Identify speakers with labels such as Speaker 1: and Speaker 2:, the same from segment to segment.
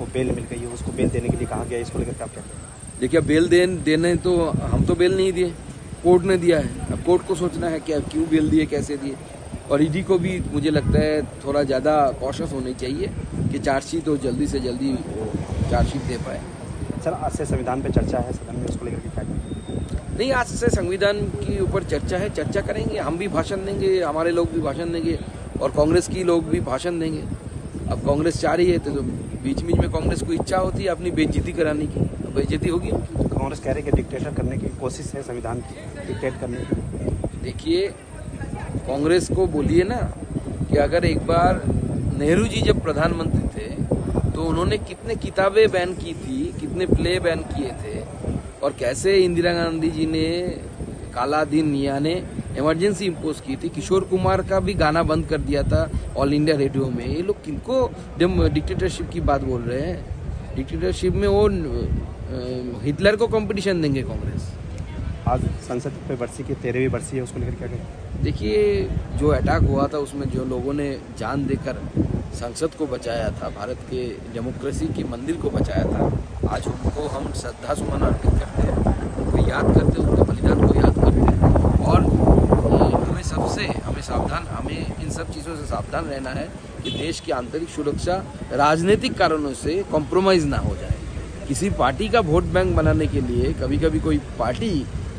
Speaker 1: को बेल मिल गई है, उसको बेल देने के लिए कहा गया है, इसको लेकर आप क्या कहें?
Speaker 2: देखिए, बेल देने तो हम तो बेल नहीं दिए, कोर्ट ने दिया है। अब कोर्ट को सोचना है क्या क्यों बेल दिए, कैसे दिए। और ईडी को भी मुझे लगता है थोड़ा ज़्यादा कॉशियस होनी चाहिए कि चार्जशीट तो जल्दी से जल्दी चार्जशीट दे पाए।
Speaker 1: सर, आज से संविधान पे चर्चा है सदन में, उसको लेकर के क्या कहें?
Speaker 2: नहीं, आज से संविधान के ऊपर चर्चा है, चर्चा करेंगे, हम भी भाषण देंगे, हमारे लोग भी भाषण देंगे और कांग्रेस की लोग भी भाषण देंगे। अब कांग्रेस चाह रही है तो बीच बीच में कांग्रेस को इच्छा होती है अपनी बेइज्जती कराने की, बेइज्जती होगी।
Speaker 1: कांग्रेस कह रही है कि डिक्टेटर करने की कोशिश है, संविधान डिक्टेट करने की।
Speaker 2: देखिए, कांग्रेस को बोलिए ना कि अगर एक बार नेहरू जी जब प्रधानमंत्री थे तो उन्होंने कितने किताबें बैन की थी, कितने प्ले बैन किए थे, और कैसे इंदिरा गांधी जी ने काला दिन यानी इमरजेंसी इम्पोज की थी। किशोर कुमार का भी गाना बंद कर दिया था ऑल इंडिया रेडियो में। ये लोग किनको जब डिक्टेटरशिप की बात बोल रहे हैं, डिक्टेटरशिप में वो हिटलर को कंपटीशन देंगे कांग्रेस।
Speaker 1: आज संसद पे बरसी की 13वीं बरसी है, उसको लेकर क्या कहें?
Speaker 2: देखिए, जो अटैक हुआ था उसमें जो लोगों ने जान देकर संसद को बचाया था, भारत के डेमोक्रेसी के मंदिर को बचाया था, आज उनको हम श्रद्धा सुमन अर्पित करते हैं, उनको याद करते हैं, उनके बलिदान को याद करते हैं। और हमें इन सब चीज़ों से सावधान रहना है कि देश की आंतरिक सुरक्षा राजनीतिक कारणों से कॉम्प्रोमाइज़ ना हो जाए। किसी पार्टी का वोट बैंक बनाने के लिए कभी कभी कोई पार्टी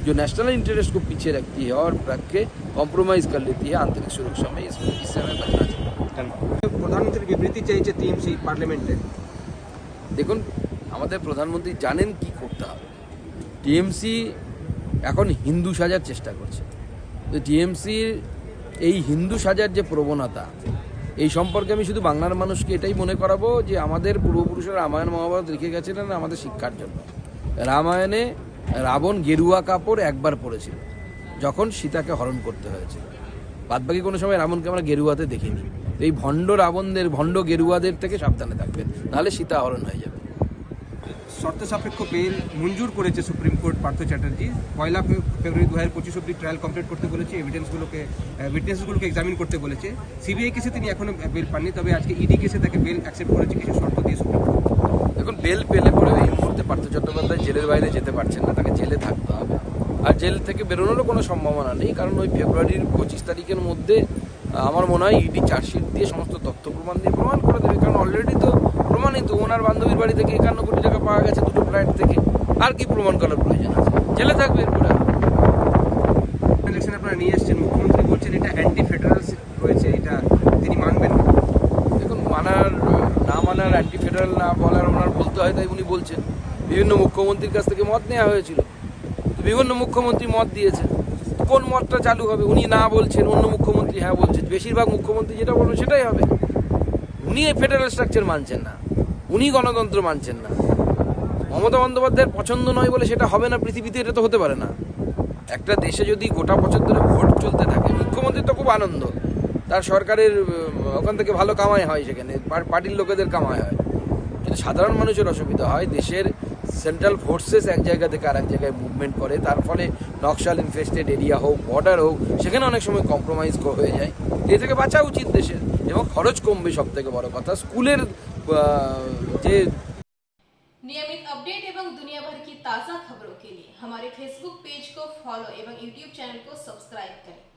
Speaker 2: जो नेशनल इंटरेस्ट को पीछे रखती है और रख के कॉम्प्रोमाइज़ कर लेती है आंतरिक सुरक्षा में, इससे हमें बचना चाहिए।
Speaker 3: প্রধানমন্ত্রীর বিবৃতি চাইছে টিএমসি পার্লামেন্টে।
Speaker 2: দেখুন, আমাদের প্রধানমন্ত্রী জানেন কি করতে হবে। টিএমসি এখন হিন্দু সাজার চেষ্টা করছে। তো টিএমসির এই হিন্দু সাজার যে প্রবণতা, এই সম্পর্কে আমি শুধু বাংলার মানুষকে এটাই মনে করাবো যে আমাদের পূর্বপুরুষরা রামায়ণ মহাভারত লিখে গেছিলেন আমাদের শিক্ষার জন্য। রামায়ণে রাবণ গেরুয়া কাপড় একবার পরেছিল যখন সীতাকে হরণ করতে হয়েছিল, বাদবাকি কোনো সময় রাবণকে আমরা গেরুয়াতে দেখিনি। এই ভণ্ড রাবণদের, ভণ্ড গেরুয়াদের থেকে সাবধানে থাকবেন, নাহলে সীতা হরণ হয়ে যাবে।
Speaker 3: শর্ত সাপেক্ষ বেল মঞ্জুর করেছে সুপ্রিম কোর্ট পার্থ চ্যাটার্জি। 1 ফেব্রুয়ারি 2025 অব্দি ট্রায়াল কমপ্লিট করতে বলেছে, উইটনেসগুলোকে এক্সামিন করতে বলেছে। সিবিআই কেসে তিনি এখনো বেল পাননি, তবে আজকে ইডি কেসে তাকে বেল অ্যাকসেপ্ট করেছে কিছু শর্ত দিয়ে সুপ্রিম কোর্ট।
Speaker 2: দেখুন, বেল পেলে পরে এই মুহূর্তে পার্থ চট্টোপাধ্যায় জেলের বাইরে যেতে পারছেন না, তাকে জেলে থাকতে হবে। আর জেল থেকে বেরোনোরও কোনো সম্ভাবনা নেই, কারণ ওই ফেব্রুয়ারির 25 তারিখের মধ্যে আমার মনে হয় ইডি চার্জশিট দিয়ে সমস্ত তথ্য প্রমাণ দিয়ে প্রমাণ করে দেবে। কারণ অলরেডি তো প্রমাণিত, ওনার বান্ধবীর বাড়ি থেকে 51 কোটি টাকা পাওয়া গেছে দুটো ফ্ল্যাট থেকে। আর কি প্রমাণ করার প্রয়োজন আছে? জেলে থাকবে এরপরে।
Speaker 3: ইলেকশন আপনারা নিয়ে এসছেন, মুখ্যমন্ত্রী বলছেন এটা অ্যান্টি ফেডারাল রয়েছে, এটা তিনি মানবেন না।
Speaker 2: দেখুন, মানার না মানার, অ্যান্টি ফেডারাল না বলার ওনার বলতে হয়, তাই উনি বলছেন। বিভিন্ন মুখ্যমন্ত্রীর কাছ থেকে মত নেওয়া হয়েছিল, বিভিন্ন মুখ্যমন্ত্রী মত দিয়েছে। কোন মতটা চালু হবে? উনি না বলছেন, অন্য মুখ্যমন্ত্রী হ্যাঁ বলছেন। বেশিরভাগ মুখ্যমন্ত্রী যেটা বলবেন সেটাই হবে। উনি এই ফেডারেল স্ট্রাকচার মানছেন না, উনি গণতন্ত্র মানছেন না। মমতা বন্দ্যোপাধ্যায়ের পছন্দ নয় বলে সেটা হবে না পৃথিবীতে, এটা তো হতে পারে না। একটা দেশে যদি গোটা বছর ধরে ভোট চলতে থাকে, মুখ্যমন্ত্রীর তো খুব আনন্দ, তার সরকারের ওখান থেকে ভালো কামাই হয়, সেখানে পার্টির লোকেদের কামাই হয়। কিন্তু সাধারণ মানুষের অসুবিধা হয়, দেশের সেন্ট্রাল ফোর্সেস এক জায়গা থেকে আর এক জায়গায় মুভমেন্ট করে, তার ফলে নকশাল ইনফেস্টেড এরিয়া হোক, বর্ডার হোক, সেখানে অনেক সময় কম্প্রোমাইজ হয়ে যায়। এ থেকে বাঁচা উচিত দেশের, এবং খরচ কমবে। সব থেকে বড় কথা, স্কুলের যে
Speaker 4: नियमित अपडेट एवं दुनिया भर की ताज़ा खबरों के लिए हमारे फेसबुक पेज को फॉलो एवं यूट्यूब चैनल को सब्सक्राइब करें।